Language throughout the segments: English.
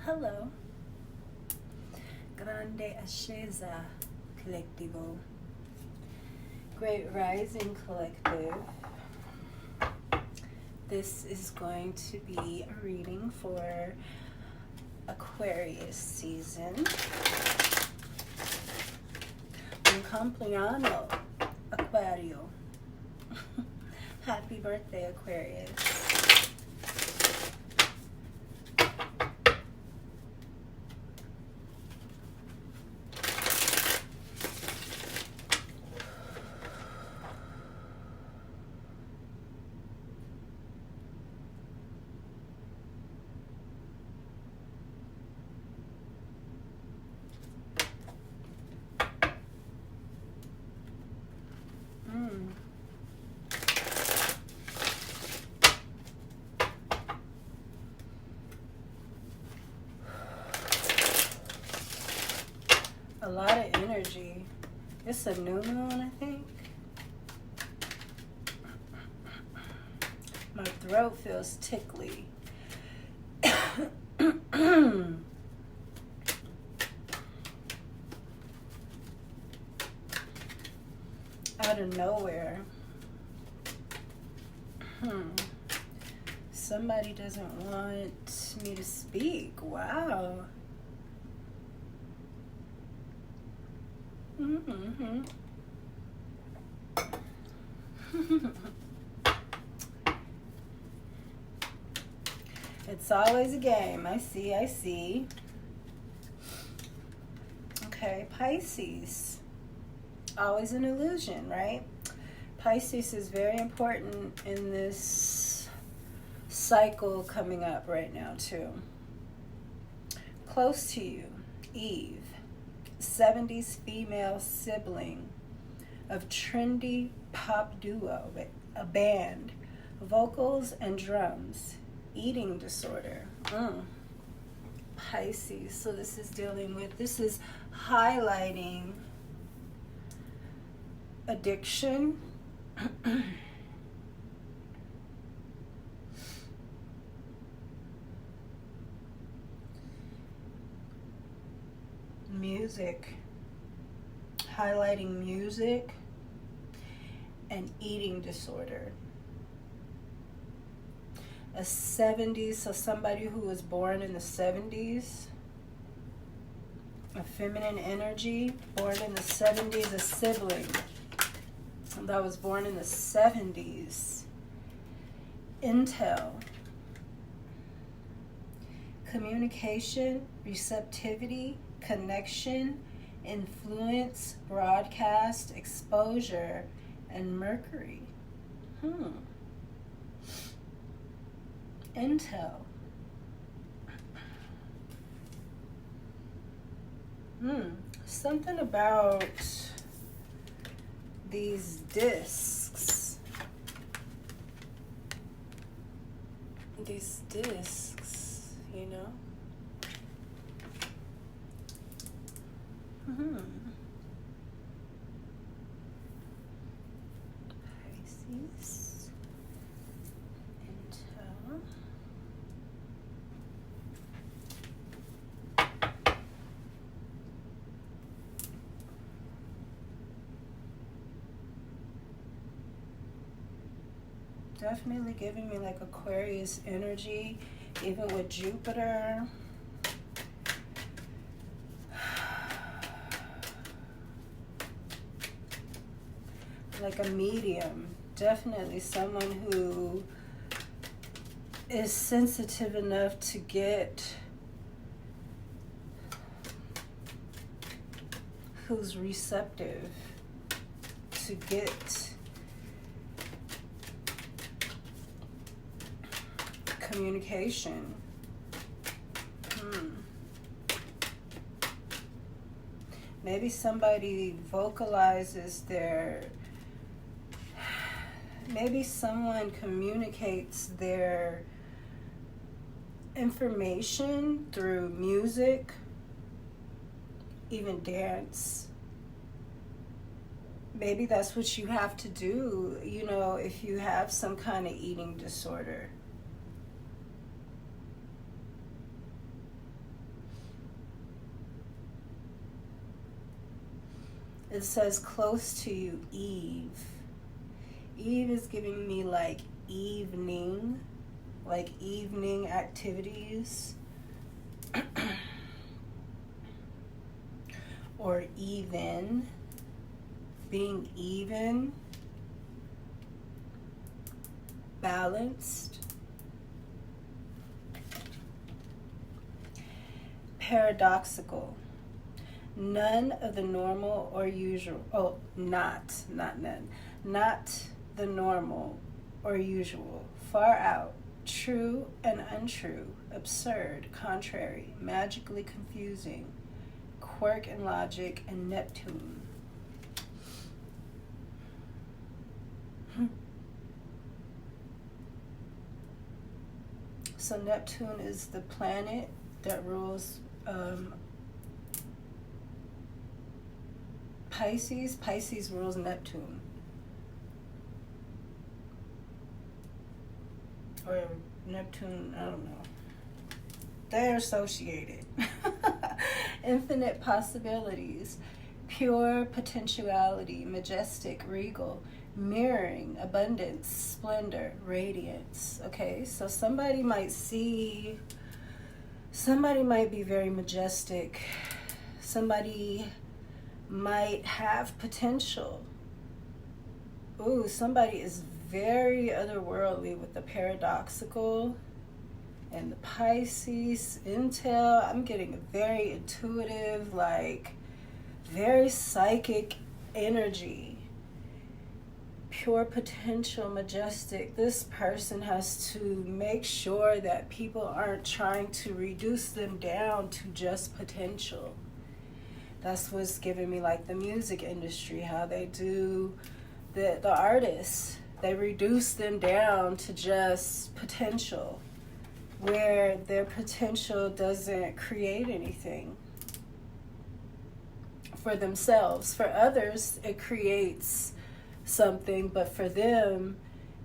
Hello, Grande Ascesa Colectivo, Great Rising Collective. This is going to be a reading for Aquarius season. Un compleanno, Aquario. Happy birthday, Aquarius. A lot of energy. It's a new moon, I think. My throat feels tickly. Out of nowhere. Somebody doesn't want me to speak. Wow. It's always a game. I see. Okay, Pisces. Always an illusion, right? Pisces is very important in this cycle coming up right now, too. Close to you, Eve. 70s female sibling of trendy pop duo, a band, vocals and drums, eating disorder. Pisces, so this is highlighting addiction, music, highlighting music and eating disorder. A 70s, so somebody who was born in the 70s, a feminine energy, born in the 70s, a sibling that was born in the 70s. Intel, communication, receptivity, connection, influence, broadcast, exposure, and Mercury. Intel. Something about these discs. These discs, you know? Pisces. Intel. Definitely giving me like Aquarius energy, even with Jupiter. Like a medium. Definitely someone who is sensitive enough to get, who's receptive to get communication. Maybe somebody vocalizes maybe someone communicates their information through music, even dance. Maybe that's what you have to do, you know, if you have some kind of eating disorder. It says close to you, Eve. Eve is giving me like evening activities. Or even, being even, balanced, paradoxical, none of the normal or usual, not none, not the normal or usual, far out, true and untrue, absurd, contrary, magically confusing, quirk and logic, and Neptune. So Neptune is the planet that rules Pisces. Pisces rules Neptune. Or Neptune, I don't know. They're associated. Infinite possibilities, pure potentiality, majestic, regal, mirroring, abundance, splendor, radiance. Okay, so somebody might be very majestic. Somebody might have potential. Ooh, somebody is very otherworldly with the paradoxical and the Pisces intel. I'm getting a very intuitive, like very psychic energy. Pure potential, majestic. This person has to make sure that people aren't trying to reduce them down to just potential. That's what's giving me like the music industry, how they do the artists. They reduce them down to just potential, where their potential doesn't create anything for themselves. For others, it creates something, but for them,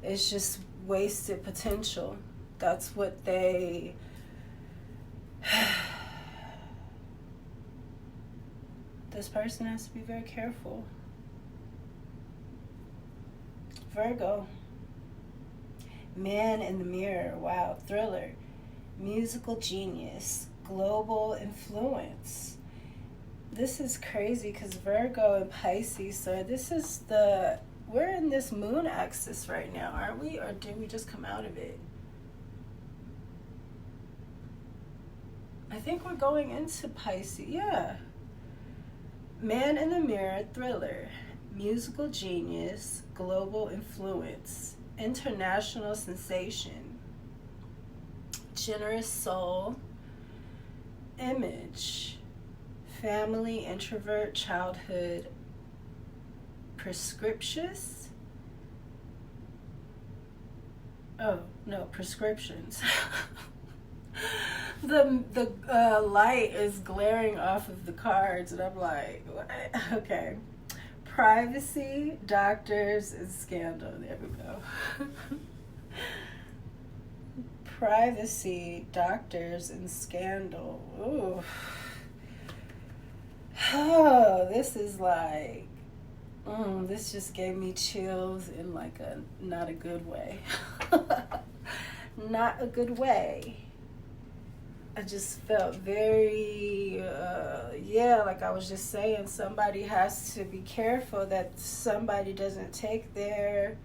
it's just wasted potential. That's what they... This person has to be very careful. Virgo. Man in the Mirror. Wow. Thriller. Musical genius. Global influence. This is crazy because Virgo and Pisces, so we're in this moon axis right now, aren't we? Or did we just come out of it? I think we're going into Pisces. Yeah. Man in the Mirror, thriller, musical genius, global influence, international sensation, generous soul, image, family, introvert, childhood, prescriptions. Oh, no, prescriptions. The light is glaring off of the cards, and I'm like, what? Okay. Privacy, doctors, and scandal. There we go. Privacy, doctors, and scandal. Ooh. Oh, this is like, this just gave me chills in like not a good way. Not a good way. I just felt very, like I was just saying, somebody has to be careful that somebody doesn't take their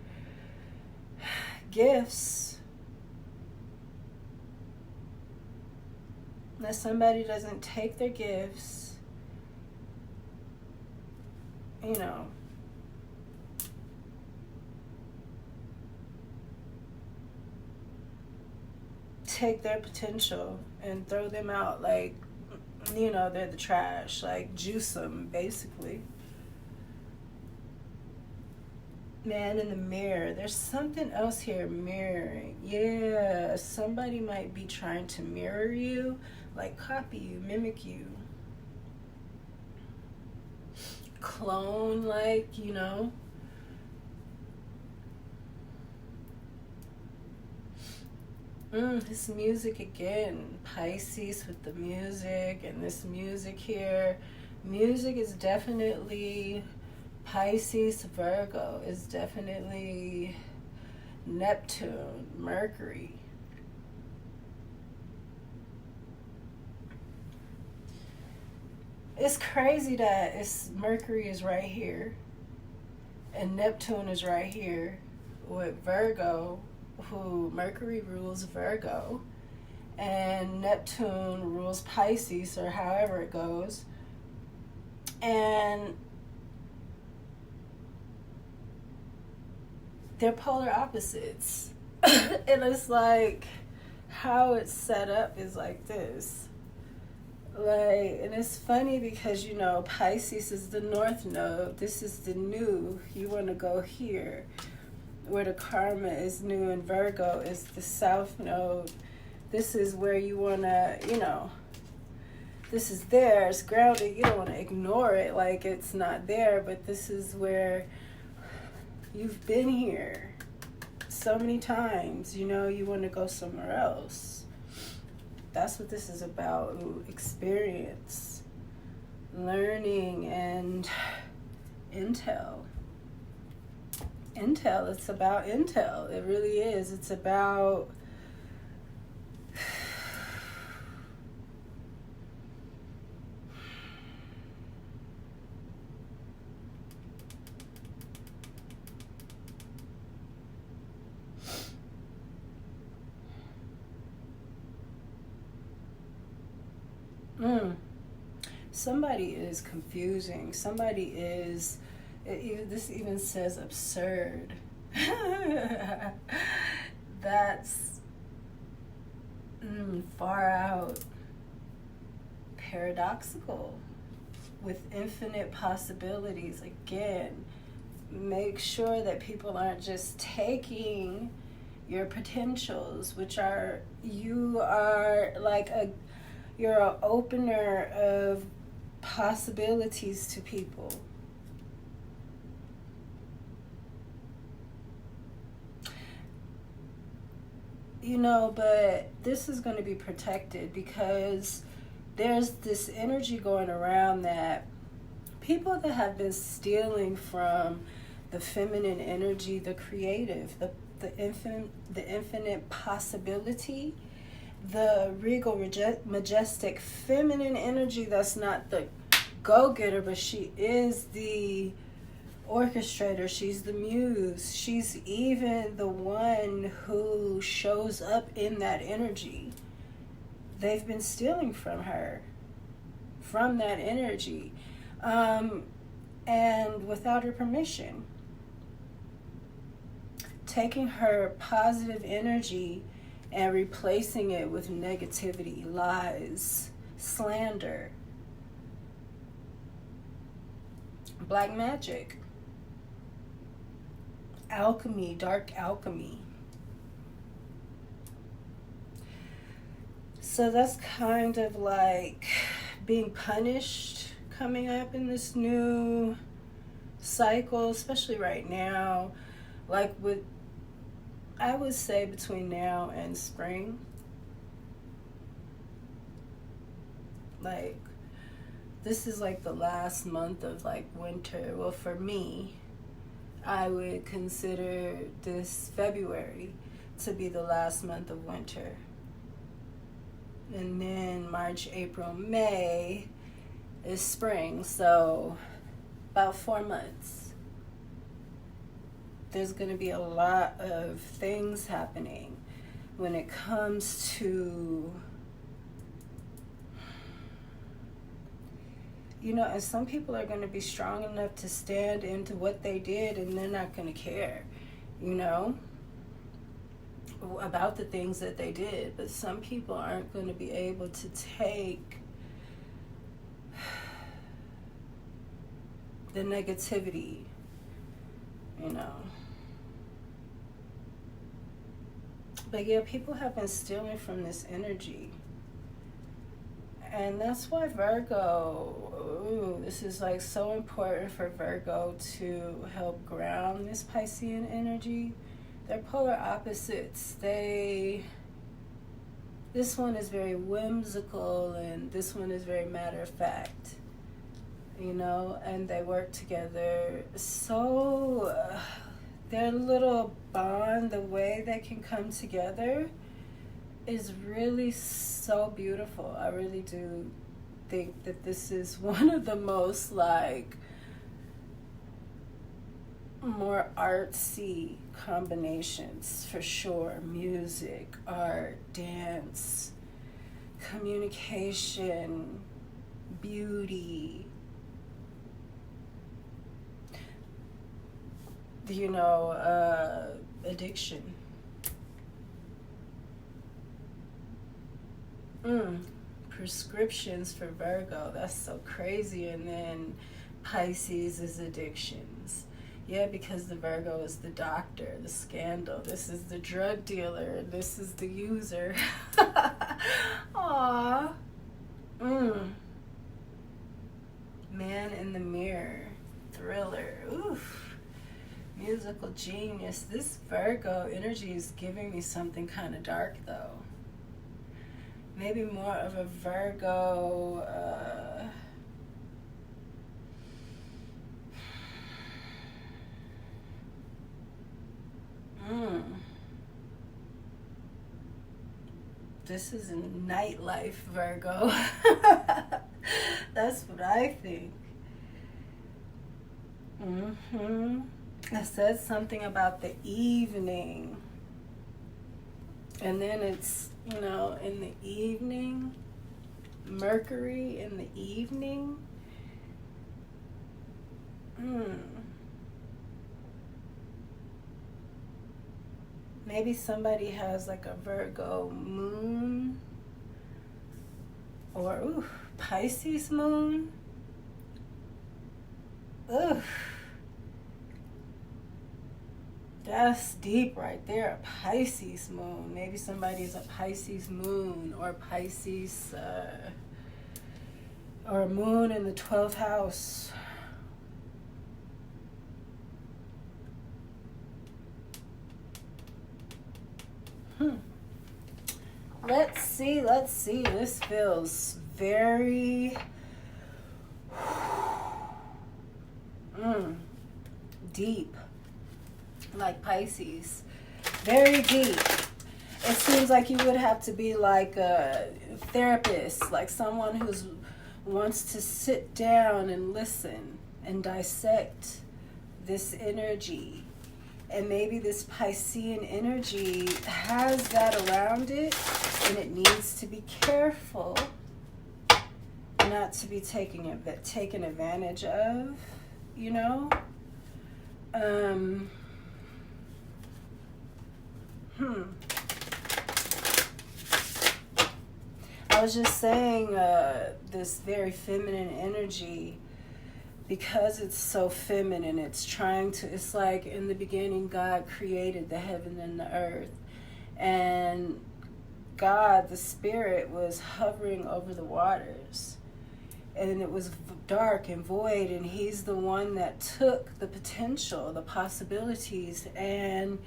gifts. That somebody doesn't take their gifts, take their potential and throw them out like, they're the trash, like juice them, basically. Man in the Mirror. There's something else here, mirroring. Yeah, somebody might be trying to mirror you, like copy you, mimic you. Clone, like, This music again, Pisces with the music, and this music here. Music is definitely Pisces, Virgo is definitely Neptune, Mercury. It's crazy that Mercury is right here and Neptune is right here with Virgo, who Mercury rules Virgo and Neptune rules Pisces, or however it goes. And they're polar opposites. And it's like how it's set up is like this. Like, and it's funny because, you know, Pisces is the north node. This is the new. You want to go here where the karma is new, and Virgo is the south node. This is where you want to, you know, this is there. It's grounded. You don't want to ignore it like it's not there, but this is where you've been here so many times. You know, you want to go somewhere else. That's what this is about. Experience, learning, and intel. Intel, it's about intel. It really is. It's about somebody is confusing. Somebody is, this even says absurd. That's far out, paradoxical, with infinite possibilities. Again, make sure that people aren't just taking your potentials, which are, you are like you're an opener of possibilities to people. You know, but this is going to be protected because there's this energy going around that people that have been stealing from the feminine energy, the creative, the infinite possibility, the regal, majestic feminine energy that's not the go-getter, but she is the orchestrator, she's the muse, she's even the one who shows up in that energy. They've been stealing from her, from that energy, and without her permission, taking her positive energy and replacing it with negativity, lies, slander, black magic, alchemy, dark alchemy. So that's kind of like being punished coming up in this new cycle, especially right now, like with, I would say between now and spring. Like, this is like the last month of like winter. Well, for me, I would consider this February to be the last month of winter. And then March, April, May is spring. So about 4 months. There's going to be a lot of things happening when it comes to, you know, and some people are going to be strong enough to stand into what they did, and they're not going to care, you know, about the things that they did. But some people aren't going to be able to take the negativity, you know. But yeah, people have been stealing from this energy. And that's why Virgo, this is like so important for Virgo to help ground this Piscean energy. They're polar opposites. This one is very whimsical and this one is very matter of fact. you know, and they work together. So their little bond, the way they can come together, is really so beautiful. I really do think that this is one of the most like more artsy combinations for sure. Music, art, dance, communication, beauty, you know, addiction. Prescriptions for Virgo, that's so crazy. And then Pisces is addictions. Yeah, because the Virgo is the doctor, the scandal. This is the drug dealer. This is the user. Aww. Man in the Mirror. Thriller. Oof. Musical genius. This Virgo energy is giving me something kind of dark, though. Maybe more of a Virgo... This is a nightlife Virgo. That's what I think. It says something about the evening. And then it's, you know, in the evening, Mercury in the evening. Maybe somebody has like a Virgo moon or Pisces moon. That's deep right there, a Pisces moon. Maybe somebody's a Pisces moon or Pisces or a moon in the 12th house. Let's see. This feels very deep, like Pisces. Very deep. It seems like you would have to be like a therapist, like someone who wants to sit down and listen and dissect this energy. And maybe this Piscean energy has that around it, and it needs to be careful not to be taken advantage of, you know? I was just saying this very feminine energy, because it's so feminine, it's like in the beginning God created the heaven and the earth, and God, the spirit, was hovering over the waters, and it was dark and void, and he's the one that took the potential, the possibilities, and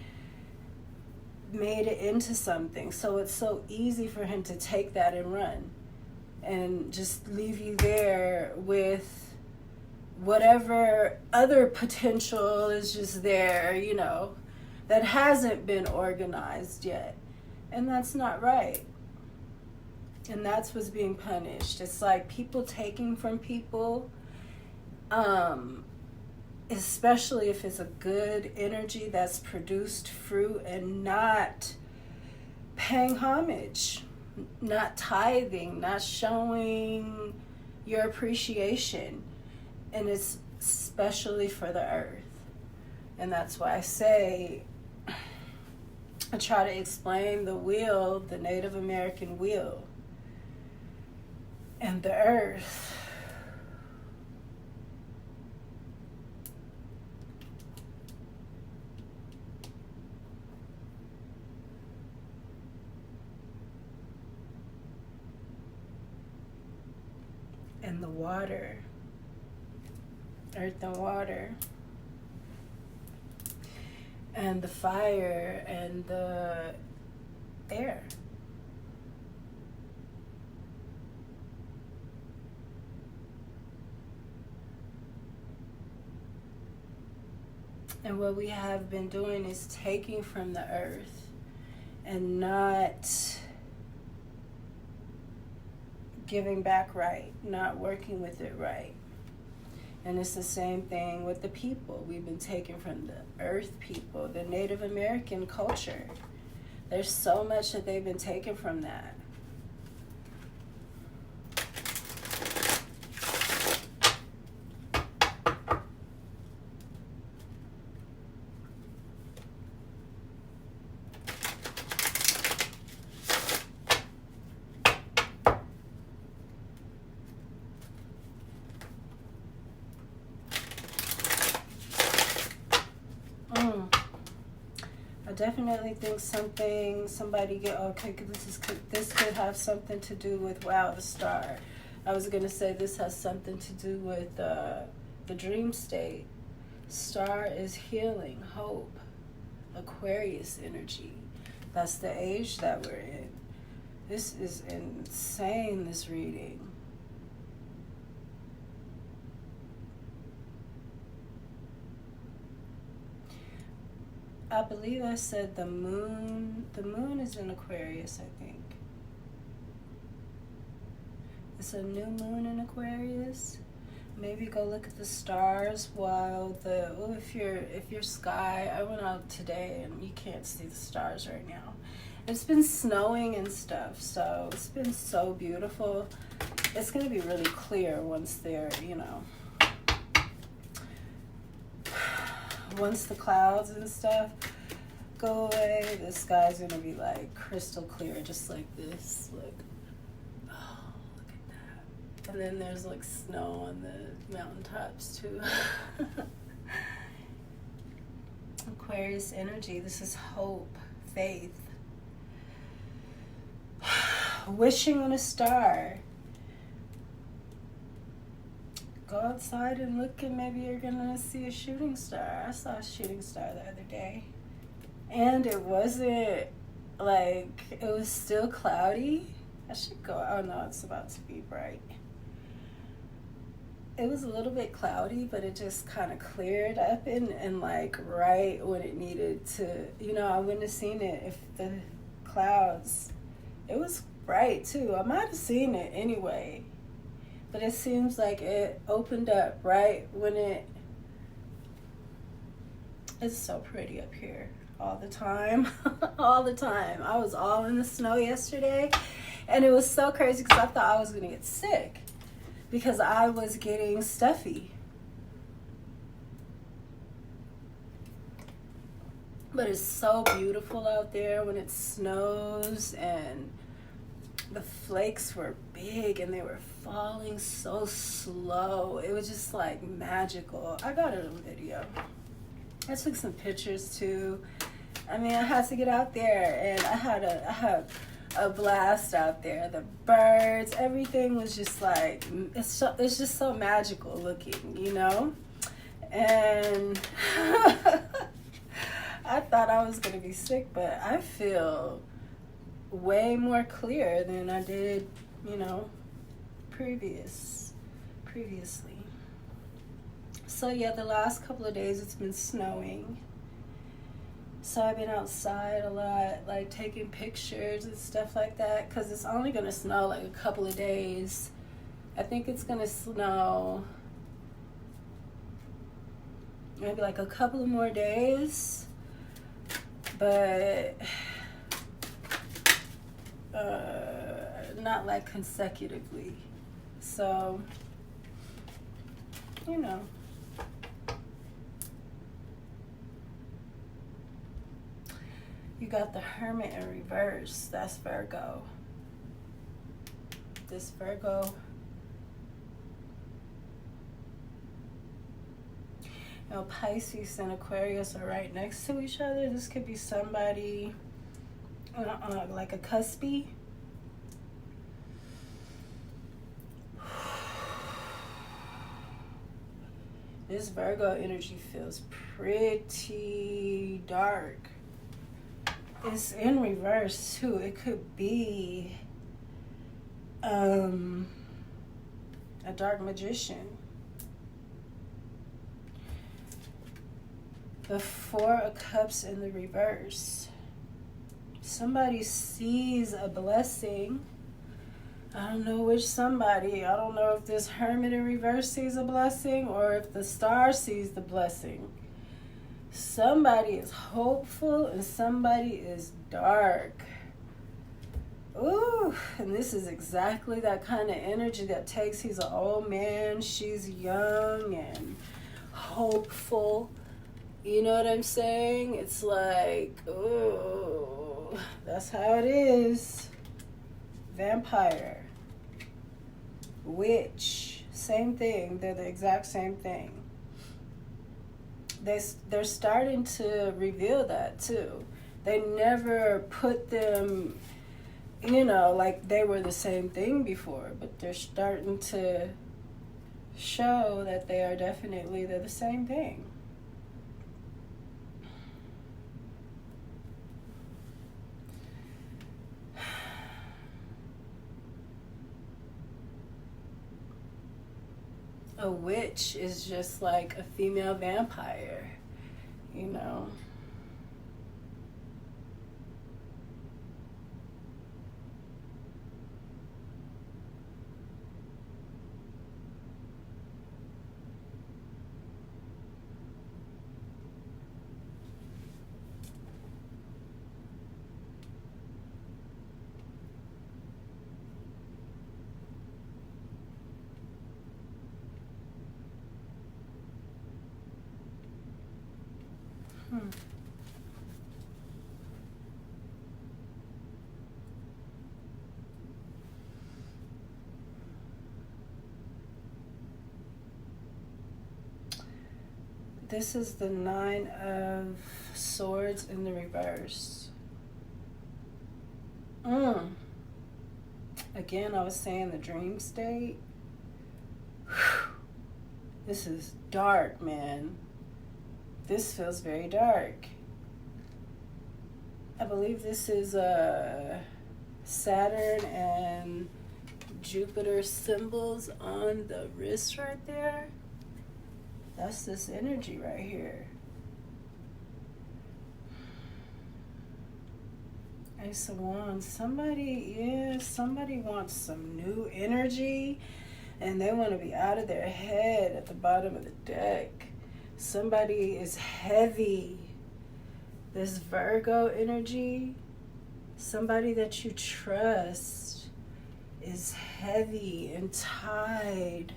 made it into something. So it's so easy for him to take that and run and just leave you there with whatever other potential is just there, you know, that hasn't been organized yet. And that's not right. And that's what's being punished. It's like people taking from people, especially if it's a good energy that's produced fruit, and not paying homage, not tithing, not showing your appreciation. And it's especially for the earth. And that's why I say, I try to explain the wheel, the Native American wheel, and the earth. And the water. Earth and water, and the fire and the air. And what we have been doing is taking from the earth and not giving back right, not working with it right. And it's the same thing with the people. We've been taking from the earth people, the Native American culture. There's so much that they've been taken from that. I definitely think somebody get, okay, this could have something to do with, wow, the star. I was going to say this has something to do with the dream state. Star is healing, hope, Aquarius energy. That's the age that we're in. This is insane, this reading. I believe I said the moon is in Aquarius, I think. It's a new moon in Aquarius. Maybe go look at the stars while if you're sky, I went out today and you can't see the stars right now. It's been snowing and stuff, so it's been so beautiful. It's gonna be really clear once they're, once the clouds and stuff go away, the sky's gonna be like crystal clear, just like this. Look, oh, look at that. And then there's like snow on the mountaintops too. Aquarius energy, this is hope, faith. Wishing on a star. Go outside and look, and maybe you're gonna see a shooting star. I saw a shooting star the other day, and it wasn't like, it was still cloudy. I should go. Oh no, it's about to be bright. It was a little bit cloudy, but it just kind of cleared up and like right when it needed to. I wouldn't have seen it if the clouds. It was bright too. I might have seen it anyway. But it seems like it opened up right when it's so pretty up here all the time. All the time. I was all in the snow yesterday, and it was so crazy because I thought I was going to get sick because I was getting stuffy. But it's so beautiful out there when it snows, and the flakes were big and they were falling so slow. It was just like magical. I got it on video. I took some pictures too. I mean, I had to get out there, and I had a blast out there. The birds, everything was just like, it's just so magical looking, And I thought I was gonna be sick, but I feel way more clear than I did, previously. So yeah, the last couple of days it's been snowing. So I've been outside a lot, like taking pictures and stuff like that, because it's only gonna snow like a couple of days. I think it's gonna snow maybe like a couple of more days, but not like consecutively. So, you got the Hermit in reverse. That's Virgo. This Virgo. Pisces and Aquarius are right next to each other. This could be somebody like a cuspy. This Virgo energy feels pretty dark. It's in reverse too. It could be a dark magician. The Four of Cups in the reverse. Somebody sees a blessing. I don't know which somebody. I don't know if this Hermit in reverse sees a blessing or if the Star sees the blessing. Somebody is hopeful and somebody is dark. Ooh, and this is exactly that kind of energy that takes. He's an old man, she's young and hopeful. You know what I'm saying? It's like, ooh, that's how it is. Vampire. Witch. Same thing. They're the exact same thing. They're starting to reveal that too. They never put them, you know, like they were the same thing before, but they're starting to show that they're the same thing. A witch is just like a female vampire, you know. This is the Nine of Swords in the reverse. Again, I was saying the dream state. This is dark, man. This feels very dark. I believe this is Saturn and Jupiter symbols on the wrist right there. That's this energy right here. Ace of Wands. Somebody wants some new energy and they want to be out of their head at the bottom of the deck. Somebody is heavy. This Virgo energy, somebody that you trust is heavy and tied.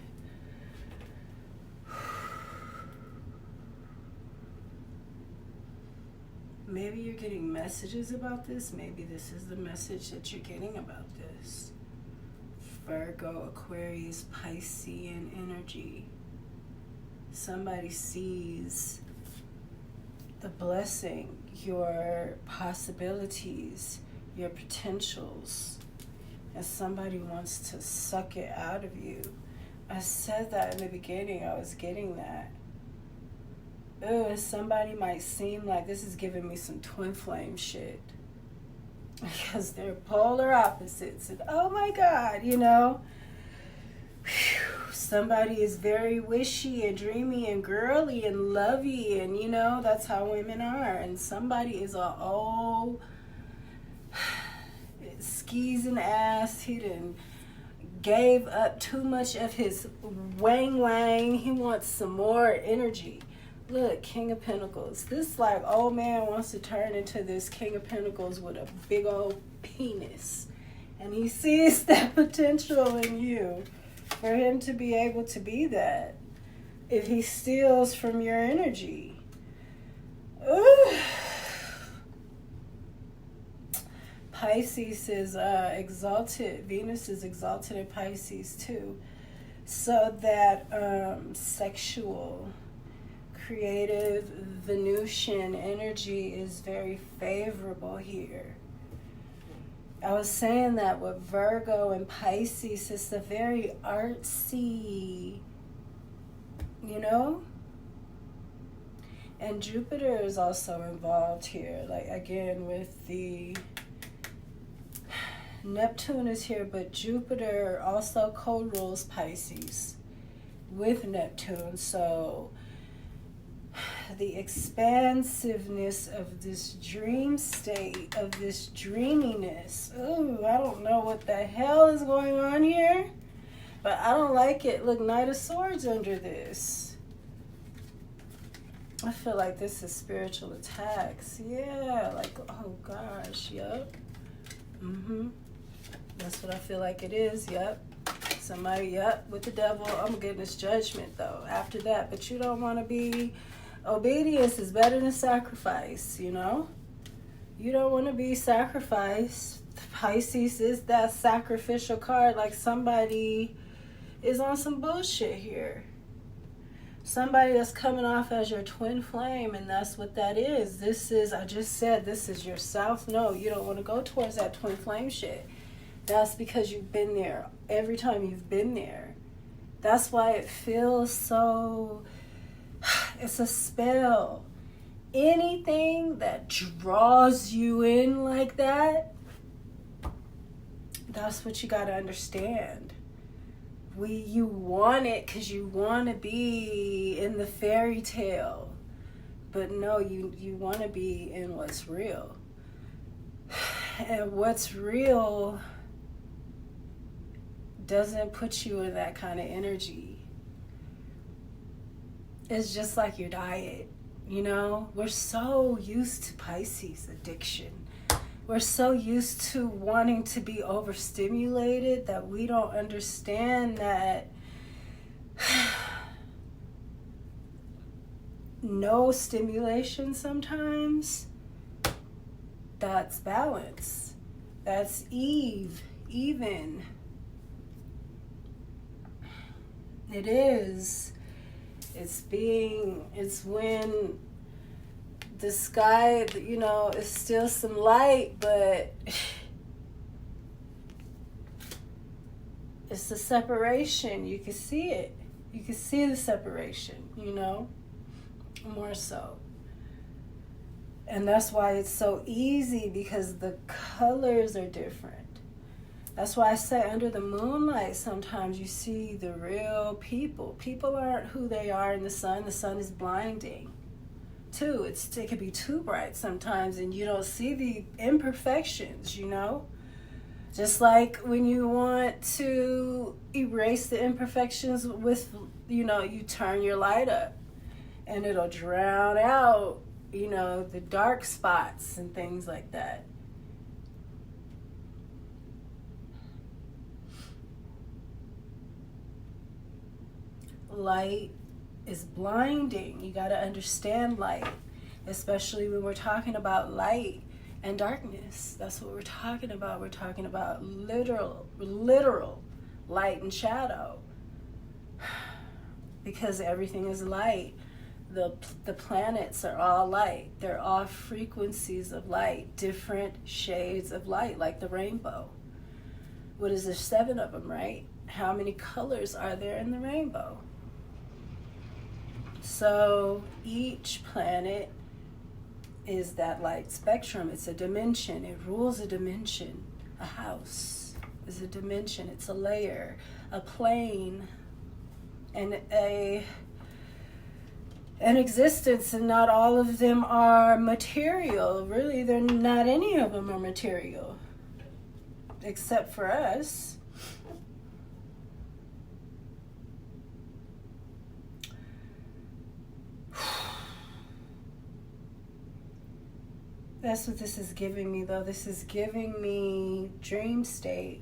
Maybe you're getting messages about this. Maybe this is the message that you're getting about this. Virgo, Aquarius, Piscean energy. Somebody sees the blessing, your possibilities, your potentials, and somebody wants to suck it out of you. I said that in the beginning. I was getting that. Ooh, somebody might seem like this is giving me some twin flame shit. Because they're polar opposites. And oh my God, you know. Whew, somebody is very wishy and dreamy and girly and lovey. And, you know, that's how women are. And somebody is skis and ass. He done gave up too much of his wang. He wants some more energy. Look, King of Pentacles. This like old man wants to turn into this King of Pentacles with a big old penis. And he sees that potential in you for him to be able to be that. If he steals from your energy. Ooh. Pisces is exalted. Venus is exalted in Pisces too. So that sexual, creative Venusian energy is very favorable here. I was saying that with Virgo and Pisces, it's a very artsy, you know? And Jupiter is also involved here. Like, again, with the Neptune is here, but Jupiter also co-rules Pisces with Neptune. So the expansiveness of this dream state, of this dreaminess. Ooh, I don't know what the hell is going on here, but I don't like it. Look, Knight of Swords under this. I feel like this is spiritual attacks. Yeah, like, oh gosh, yep. That's what I feel like it is, yep. Somebody, yep, with the devil. I'm getting this judgment, though, after that. But you don't want to be... Obedience is better than sacrifice, you know? You don't want to be sacrificed. Pisces is that sacrificial card, like somebody is on some bullshit here. Somebody that's coming off as your twin flame, and that's what that is. This is, I just said, this is your south node. You don't want to go towards that twin flame shit. That's because you've been there. Every time you've been there. That's why it feels so... It's a spell. Anything that draws you in like that, that's what you got to understand. You want it because you want to be in the fairy tale. But no, you want to be in what's real. And what's real doesn't put you in that kind of energy. It's just like your diet, you know? We're so used to Pisces addiction. We're so used to wanting to be overstimulated that we don't understand that no stimulation sometimes, that's balance. That's even. It is. It's when the sky, you know, is still some light, but it's the separation. You can see it. You can see the separation, you know, more so. And that's why it's so easy, because the colors are different. That's why I say under the moonlight, sometimes you see the real people. People aren't who they are in the sun. The sun is blinding. Too, it can be too bright sometimes, and you don't see the imperfections, you know? Just like when you want to erase the imperfections with, you know, you turn your light up, and it'll drown out, you know, the dark spots and things like that. Light is blinding. You got to understand light, especially when we're talking about light and darkness. That's what we're talking about. We're talking about literal light and shadow, because everything is light. The planets are all light. They're all frequencies of light, different shades of light, like the rainbow. What is there? 7 of them, right? How many colors are there in the rainbow? So each planet is that light spectrum. It's a dimension. It rules a dimension. A house is a dimension. It's a layer, a plane, and an existence. And not all of them are material. Really, they're not any of them are material, except for us. That's what this is giving me, though. This is giving me dream state,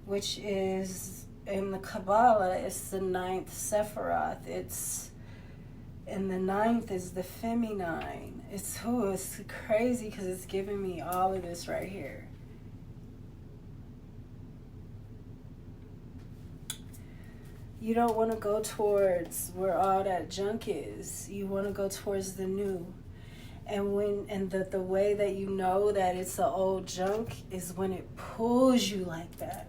which is, in the Kabbalah, it's the 9th Sephiroth. And the 9th is the feminine. It's crazy, because it's giving me all of this right here. You don't want to go towards where all that junk is. You want to go towards the new. And the way that you know that it's the old junk is when it pulls you like that.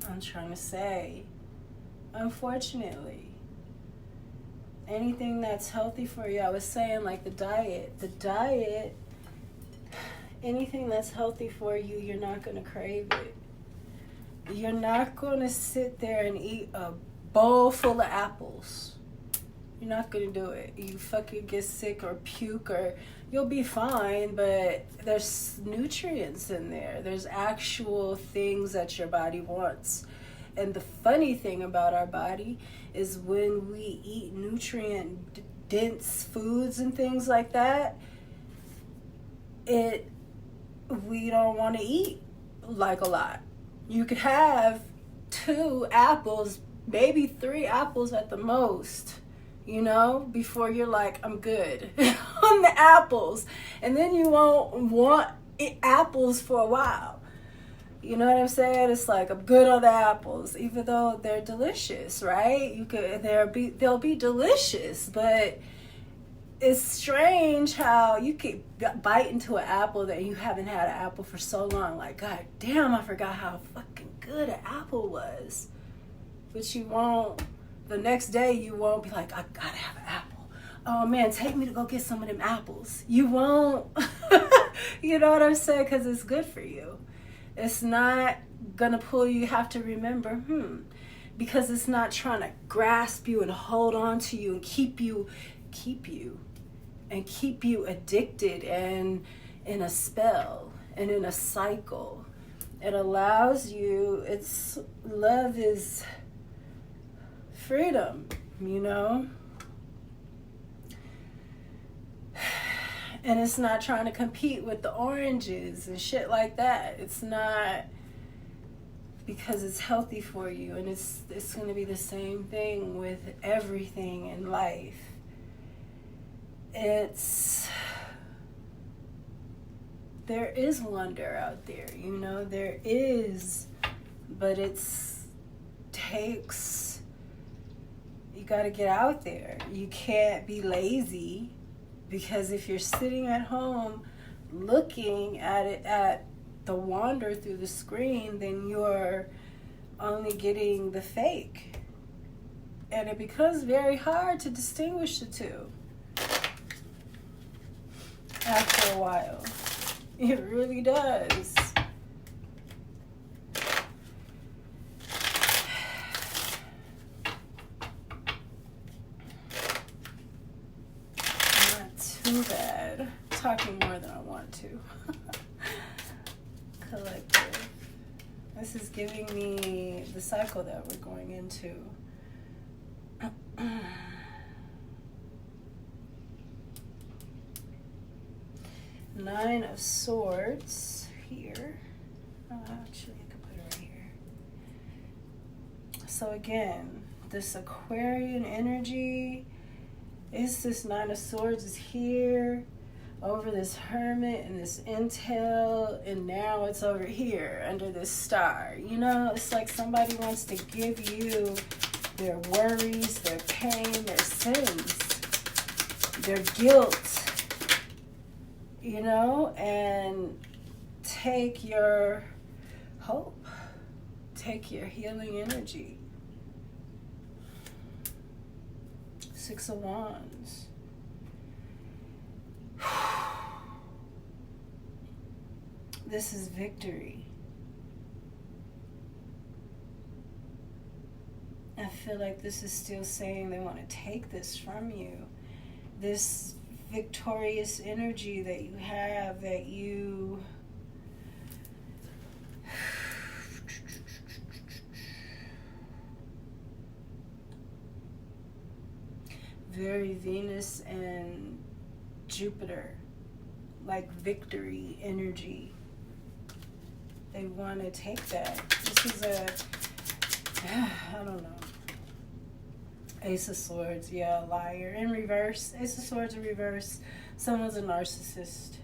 I'm trying to say, unfortunately, anything that's healthy for you, I was saying, like the diet, anything that's healthy for you, you're not going to crave it. You're not going to sit there and eat a bowl full of apples. You're not gonna do it. You fucking get sick or puke, or you'll be fine, but there's nutrients in there. There's actual things that your body wants. And the funny thing about our body is when we eat nutrient dense foods and things like that, we don't want to eat like a lot. You could have 2 apples, maybe 3 apples at the most, you know, before you're like, I'm good on the apples. And then you won't want apples for a while. You know what I'm saying? It's like, I'm good on the apples, even though they're delicious, right? They'll be delicious, but it's strange how you could bite into an apple that you haven't had an apple for so long. Like, God damn, I forgot how fucking good an apple was. But you won't, the next day you won't be like, I gotta have an apple. Oh man, take me to go get some of them apples. You won't. You know what I'm saying? Because it's good for you. It's not gonna pull you. You have to remember, because it's not trying to grasp you and hold on to you and keep you addicted and in a spell and in a cycle. It allows you, love is freedom, you know? And it's not trying to compete with the oranges and shit like that. It's not, because it's healthy for you. And it's going to be the same thing with everything in life. There is wonder out there, you know, there is, but you got to get out there. You can't be lazy, because if you're sitting at home looking at the wander through the screen, then you're only getting the fake. And it becomes very hard to distinguish the two after a while. It really does. Not too bad. Talking more than I want to. Collective. This is giving me the cycle that we're going into. 9 of Swords here. Oh, actually, I could put it right here. So again, this Aquarian energy is this 9 of Swords is here over this Hermit and this intel, and now it's over here under this star. You know, it's like somebody wants to give you their worries, their pain, their sins, their guilt, you know, and take your hope, take your healing energy. 6 of Wands. This is victory. I feel like this is still saying they want to take this from you. This victorious energy that you have, that you very Venus and Jupiter, like victory energy. They want to take that. This is I don't know. Ace of Swords, yeah, liar. In reverse, Ace of Swords in reverse. Someone's a narcissist.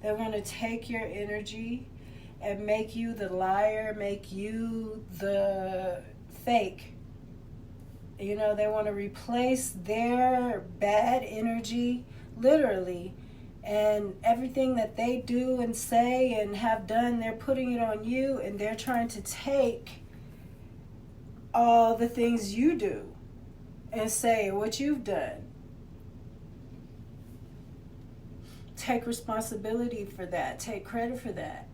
They want to take your energy and make you the liar, make you the fake. You know, they want to replace their bad energy, literally, and everything that they do and say and have done, they're putting it on you, and they're trying to take all the things you do and say what you've done. Take responsibility for that, take credit for that,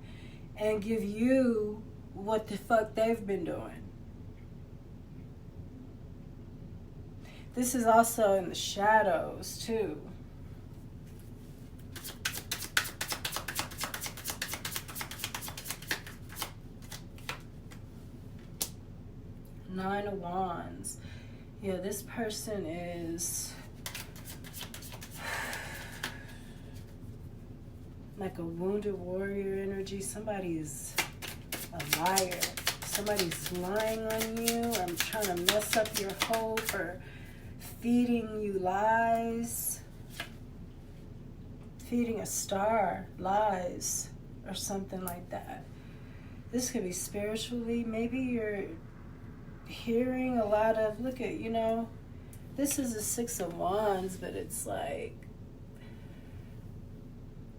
and give you what the fuck they've been doing. This is also in the shadows too. Nine of Wands. Yeah, this person is like a wounded warrior energy. Somebody's a liar. Somebody's lying on you. I'm trying to mess up your hope or feeding you lies. Feeding a star lies or something like that. This could be spiritually. Maybe you're hearing a lot of, look at, you know, this is a Six of Wands, but it's like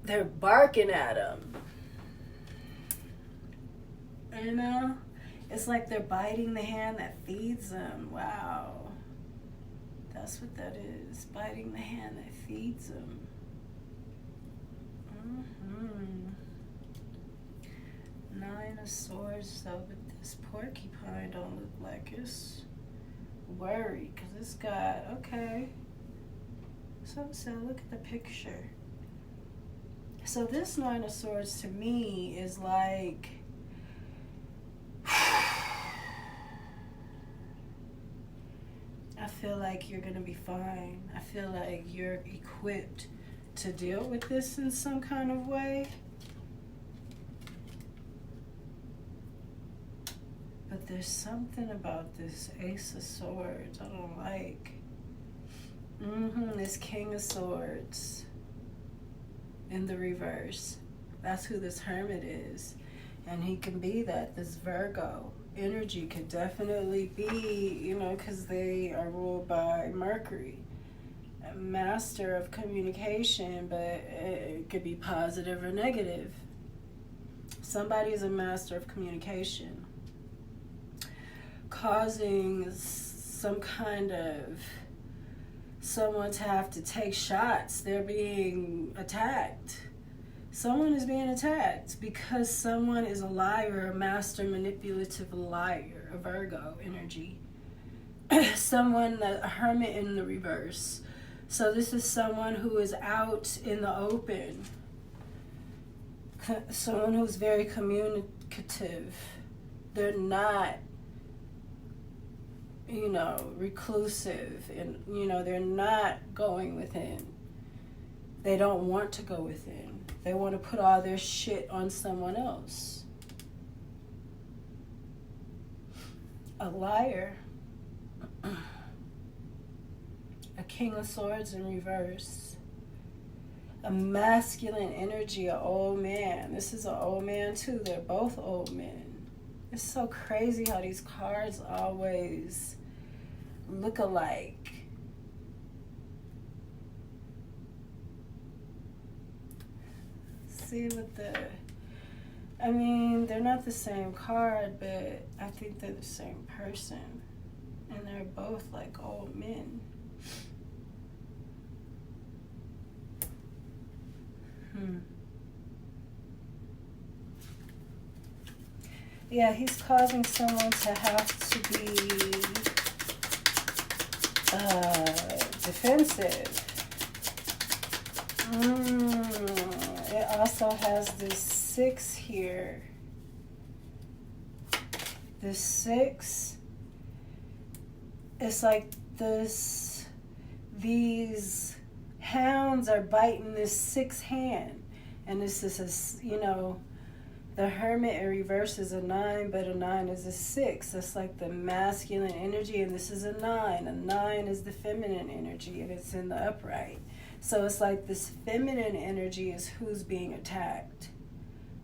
they're barking at him. You know? It's like they're biting the hand that feeds them. Wow. That's what that is. Biting the hand that feeds them. Nine of Swords, though, but this porcupine don't look like it's worried. Because this guy, okay. So look at the picture. So this Nine of Swords to me is like, I feel like you're going to be fine. I feel like you're equipped to deal with this in some kind of way. But there's something about this Ace of Swords I don't like. This King of Swords in the reverse. That's who this Hermit is. And he can be that. This Virgo energy could definitely be, you know, because they are ruled by Mercury. A master of communication, but it could be positive or negative. Somebody's a master of communication, causing some kind of someone to have to take shots. They're being attacked. Someone is being attacked because someone is a liar, a master manipulative liar, a Virgo energy. Someone, a Hermit in the reverse. So this is someone who is out in the open. Someone who's very communicative. They're not, you know, reclusive, and, you know, they're not going within. They don't want to go within. They want to put all their shit on someone else. A liar. A King of Swords in reverse. A masculine energy, an old man. This is an old man too. They're both old men. It's so crazy how these cards always look alike. See what I mean, they're not the same card, but I think they're the same person. And they're both like old men. Yeah, he's causing someone to have to be defensive. It also has this 6 here. This 6, it's like these hounds are biting this 6 hand. And this is, you know, the Hermit in reverse is a 9, but a 9 is a 6. It's like the masculine energy, and this is a 9. A 9 is the feminine energy, and it's in the upright. So it's like this feminine energy is who's being attacked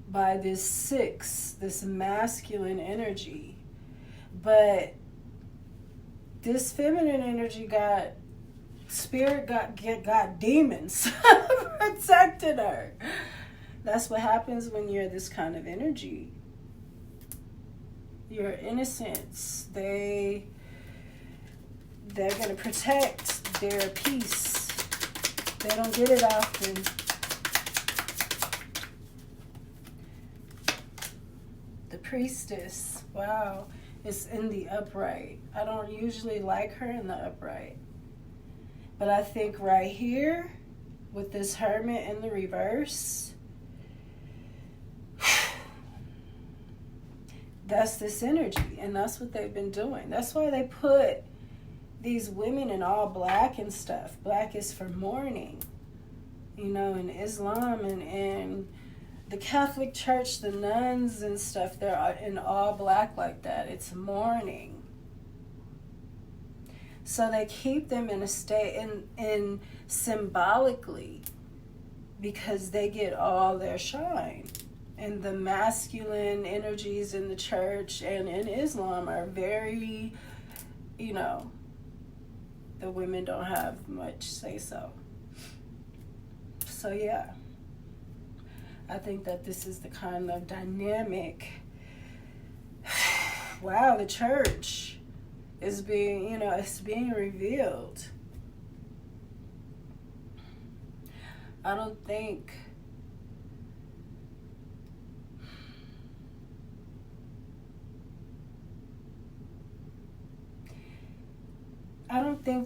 by this 6, this masculine energy. But this feminine energy got demons protecting her. That's what happens when you're this kind of energy. Your innocence, they're going to protect their peace. They don't get it often. The Priestess, wow, it's in the upright. I don't usually like her in the upright. But I think right here, with this Hermit in the reverse, that's this energy. And that's what they've been doing. That's why they put these women in all black and stuff. Black is for mourning. You know, in Islam and the Catholic Church, the nuns and stuff, they're in all black like that. It's mourning. So they keep them in a state, in symbolically, because they get all their shine. And the masculine energies in the church and in Islam are very, you know, the women don't have much say-so. So yeah, I think that this is the kind of dynamic. Wow, the church is being, you know, it's being revealed. I don't think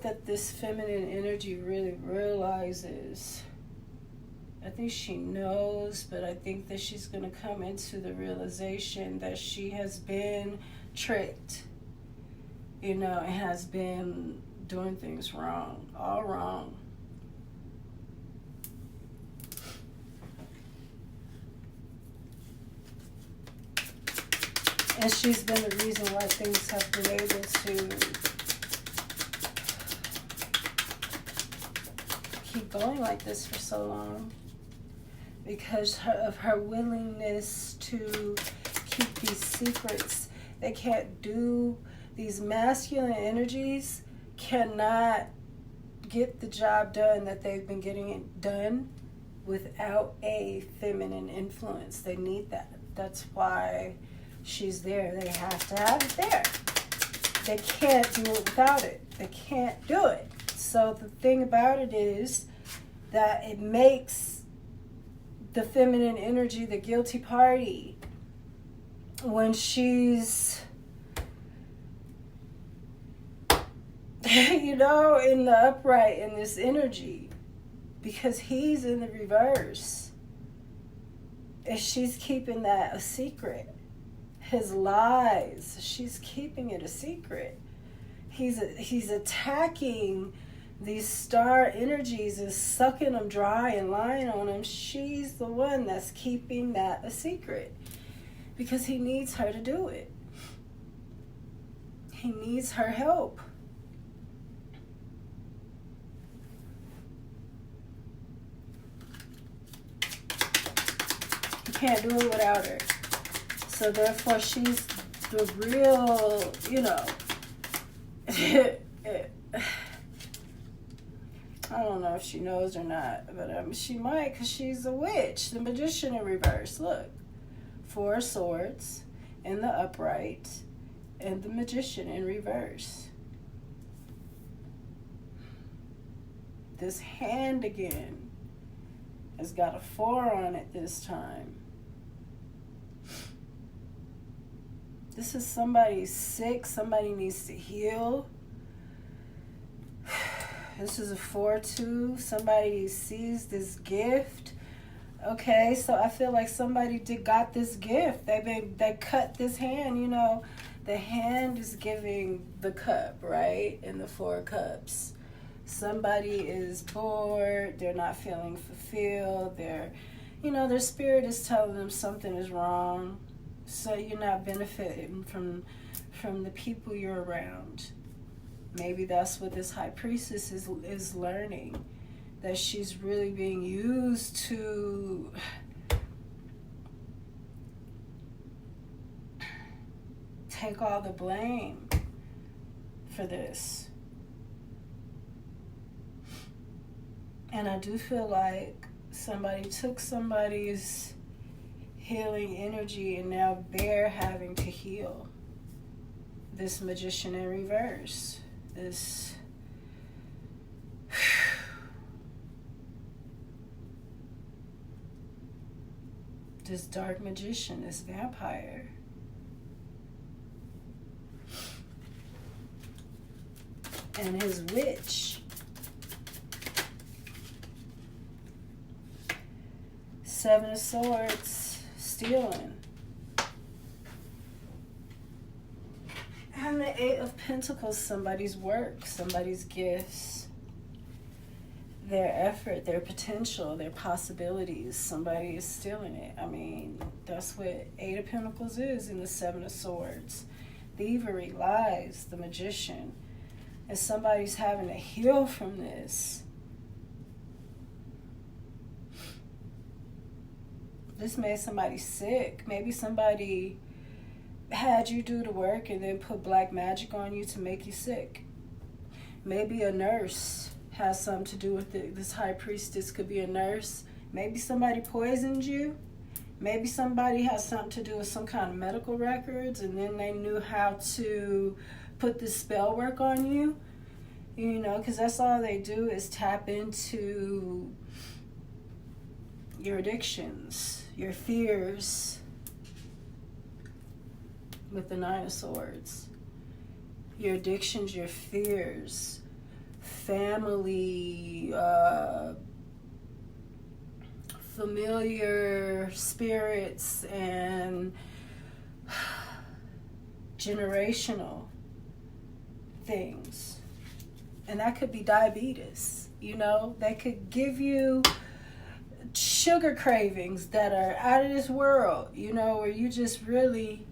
that this feminine energy really realizes. I think she knows, but I think that she's going to come into the realization that she has been tricked, you know, and has been doing things wrong, all wrong. And she's been the reason why things have been able to keep going like this for so long. Because of her willingness to keep these secrets. They can't do, these masculine energies cannot get the job done that they've been getting it done without a feminine influence. They need that. That's why she's there. They have to have it there. They can't do it without it. They can't do it. So the thing about it is that it makes the feminine energy the guilty party when she's, you know, in the upright in this energy, because he's in the reverse. And she's keeping that a secret. His lies, she's keeping it a secret. He's attacking these star energies, is sucking them dry and lying on them. She's the one that's keeping that a secret because he needs her to do it. He needs her help. He can't do it without her. So therefore she's the real, you know, I don't know if she knows or not, but she might, because she's a witch. The Magician in reverse. Look. 4 swords in the upright and the Magician in reverse. This hand again has got a 4 on it this time. This is somebody sick. Somebody needs to heal. This is a 4-2. Somebody sees this gift. Okay, so I feel like somebody got this gift. They cut this hand, you know. The hand is giving the cup, right? In the 4 cups. Somebody is bored. They're not feeling fulfilled. Their spirit is telling them something is wrong. So you're not benefiting from the people you're around. Maybe that's what this high priestess is learning, that she's really being used to take all the blame for this. And I do feel like somebody took somebody's healing energy and now they're having to heal. This Magician in reverse. This dark magician, this vampire. And his witch. Seven of Swords, stealing. And the Eight of Pentacles, somebody's work, somebody's gifts, their effort, their potential, their possibilities. Somebody is stealing it. I mean, that's what Eight of Pentacles is in the Seven of Swords. Thievery, lies, the Magician. And somebody's having to heal from this. This made somebody sick. Maybe somebody had you do the work and then put black magic on you to make you sick. Maybe a nurse has something to do with it. This high priestess could be a nurse. Maybe somebody poisoned you. Maybe somebody has something to do with some kind of medical records, and then they knew how to put this spell work on you. You know, because that's all they do is tap into your addictions, your fears, with the Nine of Swords. Your addictions, your fears, family, familiar spirits, and generational things. And that could be diabetes. You know, they could give you sugar cravings that are out of this world, you know, where you just really,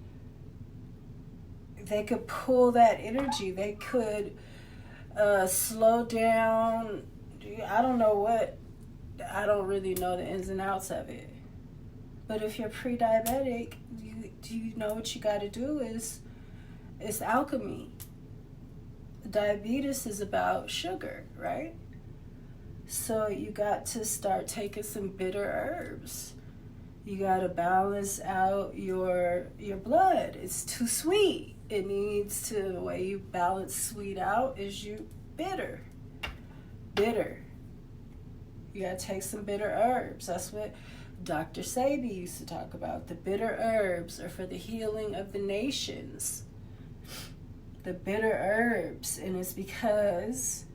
they could pull that energy. They could slow down. I don't know what, I don't really know the ins and outs of it. But if you're pre-diabetic, you know what you got to do is, it's alchemy. Diabetes is about sugar, right? So you got to start taking some bitter herbs. You got to balance out your blood. It's too sweet. It needs to, the way you balance sweet out is you bitter. Bitter. You got to take some bitter herbs. That's what Dr. Sebi used to talk about. The bitter herbs are for the healing of the nations. The bitter herbs. And it's because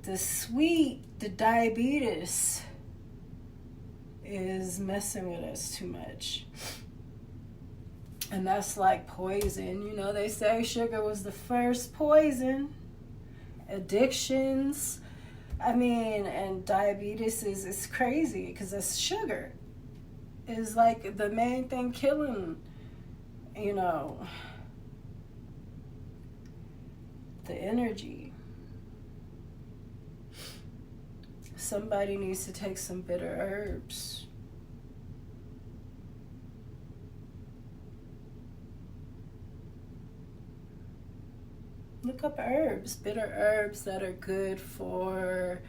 the sweet, the diabetes is messing with us too much. And that's like poison. You know, they say sugar was the first poison. Addictions. I mean, and diabetes is crazy because it's sugar. Is like the main thing killing, you know, the energy. Somebody needs to take some bitter herbs. Look up herbs, bitter herbs that are good for,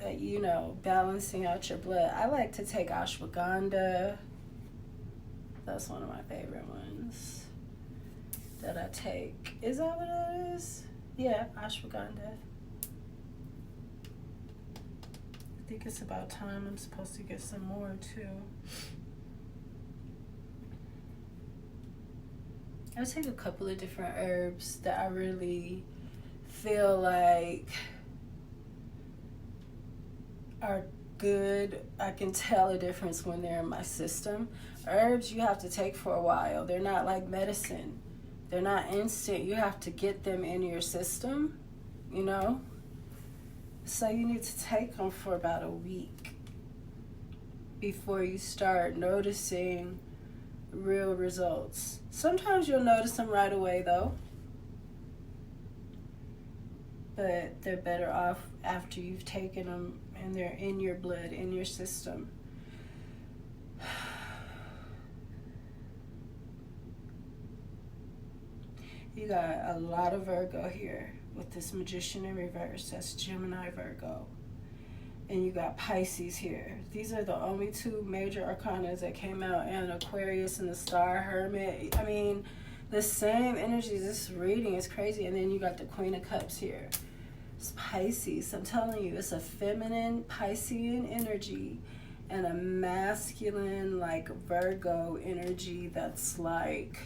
you know, balancing out your blood. I like to take ashwagandha. That's one of my favorite ones that I take. Is that what it is? Yeah, ashwagandha. I think it's about time. I'm supposed to get some more too. I'll take a couple of different herbs that I really feel like are good. I can tell a difference when they're in my system. Herbs you have to take for a while. They're not like medicine. They're not instant. You have to get them in your system, you know? So you need to take them for about a week before you start noticing real results. Sometimes you'll notice them right away though, but they're better off after you've taken them and they're in your blood, in your system. You got a lot of Virgo here with this Magician in reverse. That's Gemini, Virgo. And you got Pisces here. These are the only two major arcanas that came out, and Aquarius and the Star Hermit. I mean, the same energy. This reading is crazy. And then you got the Queen of Cups here. It's Pisces. I'm telling you, it's a feminine Piscean energy and a masculine, like, Virgo energy that's like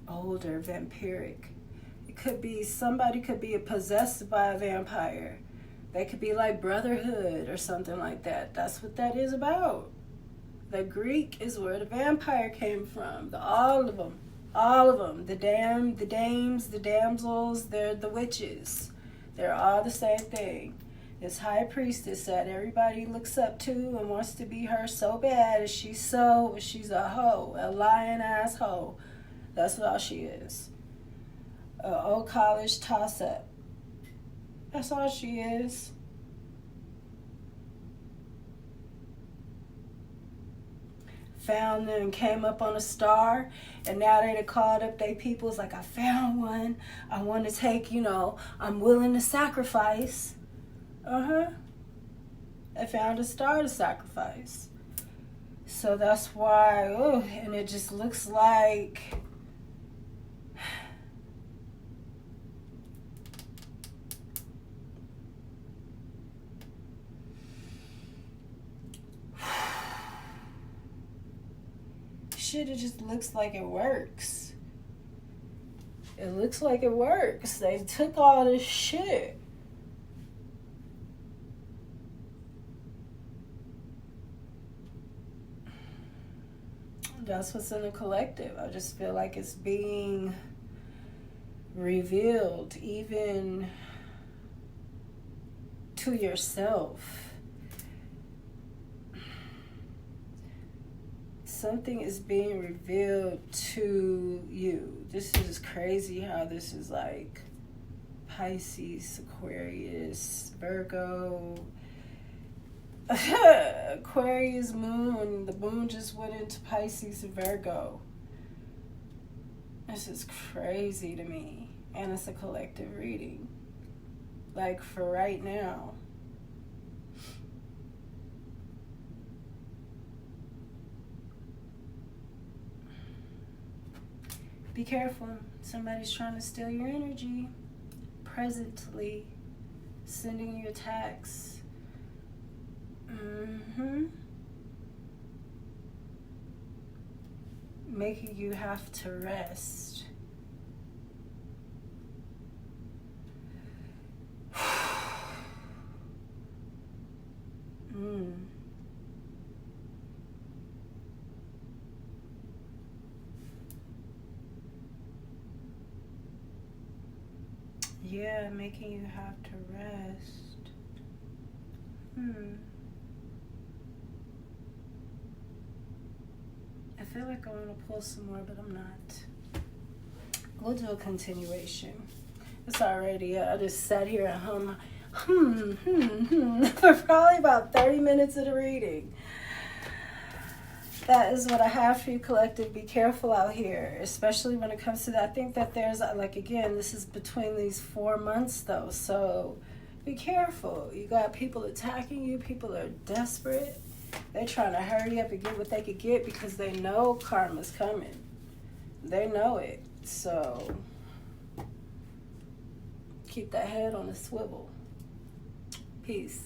older, vampiric. It could be, somebody could be possessed by a vampire. They could be like brotherhood or something like that. That's what that is about. The Greek is where the vampire came from. All of them. All of them. The dames, the damsels, they're the witches. They're all the same thing. This high priestess that everybody looks up to and wants to be her so bad, and she's a hoe, a lying ass hoe. That's what all she is. A old college toss-up. That's all she is. Found them and came up on a star, and now they called up their peoples like, I found one. I want to take, I'm willing to sacrifice. They found a star to sacrifice. So that's why, and it just looks like shit, it just looks like it works. It looks like it works. They took all this shit. That's what's in the collective. I just feel like it's being revealed even to yourself. Something is being revealed to you. This is crazy how this is like Pisces, Aquarius, Virgo, Aquarius moon. The moon just went into Pisces and Virgo. This is crazy to me. And it's a collective reading. Like for right now. Be careful. Somebody's trying to steal your energy. Presently. Sending you attacks. Making you have to rest. Yeah, making you have to rest. I feel like I want to pull some more, but I'm not. We'll do a continuation. It's already, I just sat here and for probably about 30 minutes of the reading. That is what I have for you, collective. Be careful out here, especially when it comes to that. I think that there's, like, again, this is between these 4 months, though, so be careful. You got people attacking you. People are desperate. They're trying to hurry up and get what they could get because they know karma's coming. They know it. So keep that head on a swivel. Peace.